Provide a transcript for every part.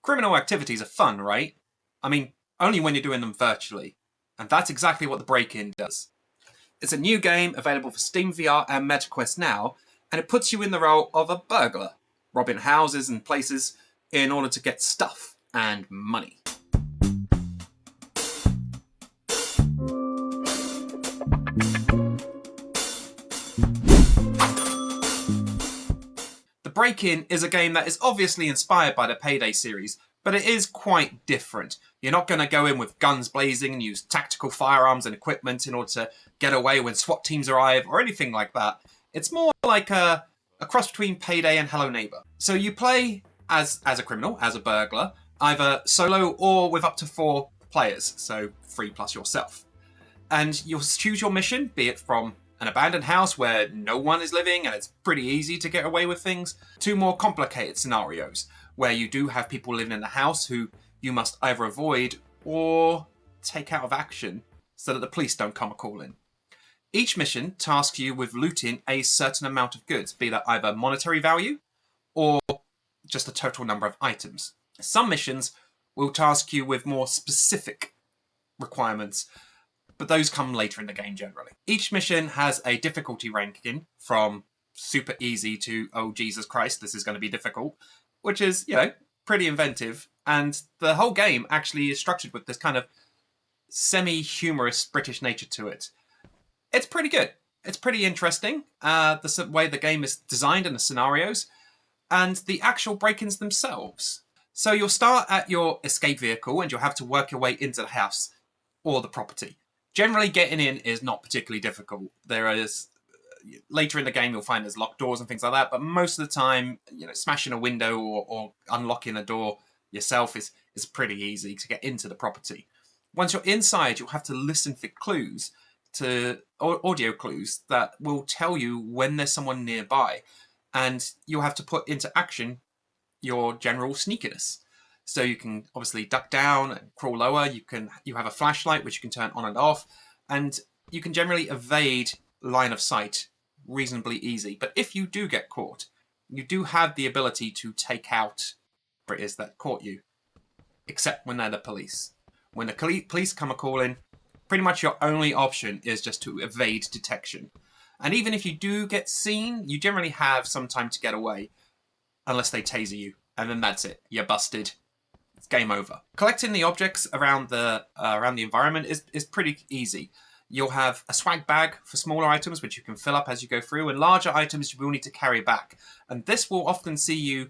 Criminal activities are fun, right? I mean, only when you're doing them virtually. And that's exactly what the Breakin does. It's a new game available for Steam VR and Meta Quest now, and it puts you in the role of a burglar, robbing houses and places in order to get stuff and money. The Breakin is a game that is obviously inspired by the Payday series, but it is quite different. You're not going to go in with guns blazing and use tactical firearms and equipment in order to get away when SWAT teams arrive or anything like that. It's more like a cross between Payday and Hello Neighbor. So you play as a criminal, as a burglar, either solo or with up to 4 players, so 3 plus yourself. And you'll choose your mission, be it from an abandoned house where no one is living and it's pretty easy to get away with things, to more complicated scenarios where you do have people living in the house who you must either avoid or take out of action so that the police don't come a-calling. Each mission tasks you with looting a certain amount of goods, be that either monetary value or just a total number of items. Some missions will task you with more specific requirements, but those come later in the game generally. Each mission has a difficulty ranking from super easy to, oh Jesus Christ, this is going to be difficult, which is, pretty inventive. And the whole game actually is structured with this kind of semi-humorous British nature to it. It's pretty good. It's pretty interesting, the way the game is designed and the scenarios, and the actual break-ins themselves. So you'll start at your escape vehicle and you'll have to work your way into the house or the property. Generally, getting in is not particularly difficult. There is, later in the game, you'll find there's locked doors and things like that, but most of the time, smashing a window or unlocking a door yourself is pretty easy to get into the property. Once you're inside, you'll have to listen for clues, audio clues that will tell you when there's someone nearby, and you'll have to put into action your general sneakiness. So you can obviously duck down and crawl lower. You have a flashlight which you can turn on and off, and you can generally evade line of sight reasonably easy. But if you do get caught, you do have the ability to take out whoever it is that caught you, except when they're the police. When the police come a-calling, pretty much your only option is just to evade detection. And even if you do get seen, you generally have some time to get away, unless they taser you, and then that's it. You're busted. It's game over. Collecting the objects around the environment is pretty easy. You'll have a swag bag for smaller items, which you can fill up as you go through, and larger items you will need to carry back. And this will often see you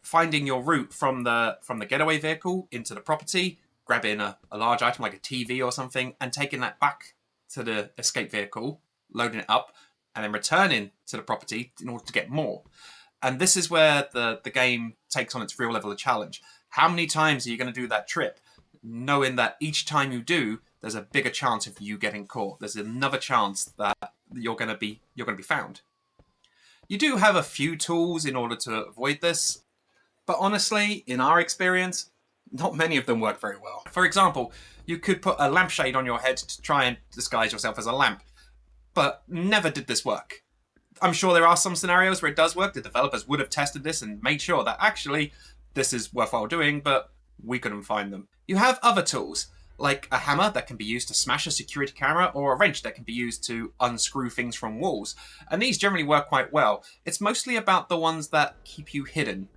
finding your route from the getaway vehicle into the property, grabbing a large item like a TV or something, and taking that back to the escape vehicle, loading it up, and then returning to the property in order to get more. And this is where the game takes on its real level of challenge. How many times are you going to do that trip, knowing that each time you do, there's a bigger chance of you getting caught. There's another chance that you're going to be found. You do have a few tools in order to avoid this, but honestly, in our experience, not many of them work very well. For example, you could put a lampshade on your head to try and disguise yourself as a lamp, but never did this work. I'm sure there are some scenarios where it does work. The developers would have tested this and made sure that actually this is worthwhile doing, but we couldn't find them. You have other tools, like a hammer that can be used to smash a security camera, or a wrench that can be used to unscrew things from walls. And these generally work quite well. It's mostly about the ones that keep you hidden.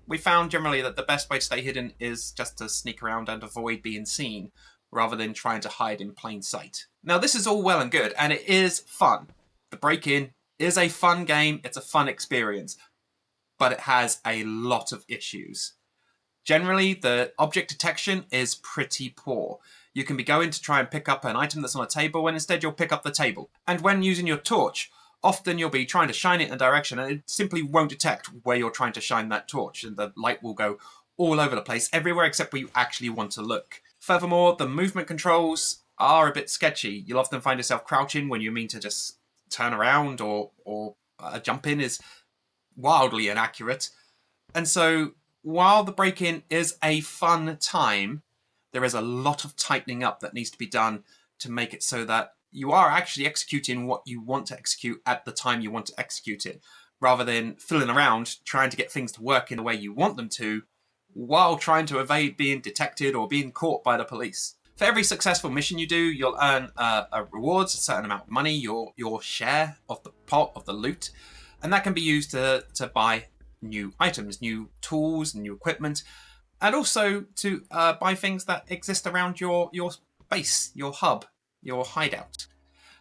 We found generally that the best way to stay hidden is just to sneak around and avoid being seen, rather than trying to hide in plain sight. Now, this is all well and good, and it is fun. The Breakin is a fun game, it's a fun experience, but it has a lot of issues. Generally, the object detection is pretty poor. You can be going to try and pick up an item that's on a table, when instead you'll pick up the table. And when using your torch, often you'll be trying to shine it in a direction and it simply won't detect where you're trying to shine that torch, and the light will go all over the place, everywhere except where you actually want to look. Furthermore, the movement controls are a bit sketchy. You'll often find yourself crouching when you mean to just turn around, or a jump in is wildly inaccurate. And so while the Breakin is a fun time, there is a lot of tightening up that needs to be done to make it so that you are actually executing what you want to execute at the time you want to execute it, rather than fiddling around trying to get things to work in the way you want them to while trying to evade being detected or being caught by the police. For every successful mission you do, you'll earn a rewards, a certain amount of money, your share of the pot, of the loot, and that can be used to buy new items, new tools, new equipment, and also to buy things that exist around your base, your hub, your hideout.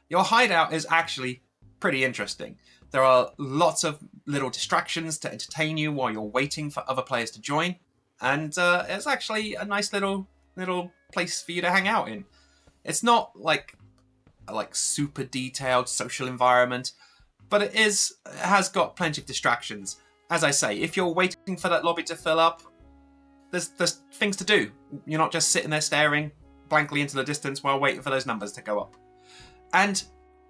Your hideout is actually pretty interesting. There are lots of little distractions to entertain you while you're waiting for other players to join, and it's actually a nice little place for you to hang out in. It's not like super detailed social environment, but it has got plenty of distractions. As I say, if you're waiting for that lobby to fill up, there's things to do. You're not just sitting there staring blankly into the distance while waiting for those numbers to go up. And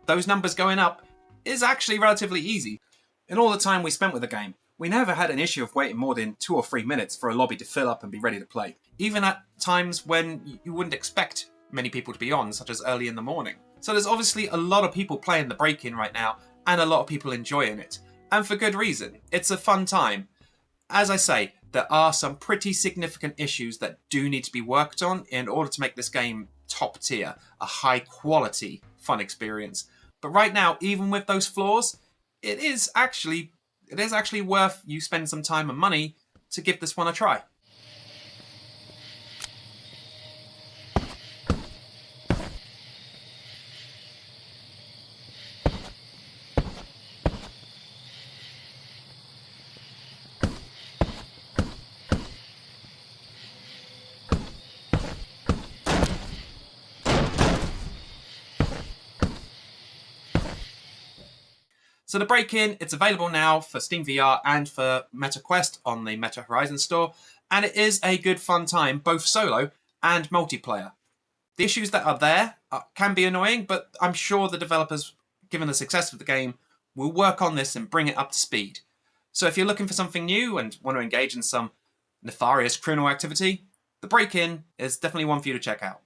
those numbers going up is actually relatively easy. In all the time we spent with the game, we never had an issue of waiting more than 2 or 3 minutes for a lobby to fill up and be ready to play, even at times when you wouldn't expect many people to be on, such as early in the morning. So there's obviously a lot of people playing the Breakin right now, and a lot of people enjoying it. And for good reason. It's a fun time. As I say, there are some pretty significant issues that do need to be worked on in order to make this game top tier, a high quality fun experience. But right now, even with those flaws, it is actually worth you spend some time and money to give this one a try. So the Breakin, it's available now for Steam VR and for Meta Quest on the Meta Horizon store, and it is a good fun time, both solo and multiplayer. The issues that are there can be annoying, but I'm sure the developers, given the success of the game, will work on this and bring it up to speed. So if you're looking for something new and want to engage in some nefarious criminal activity, the Breakin is definitely one for you to check out.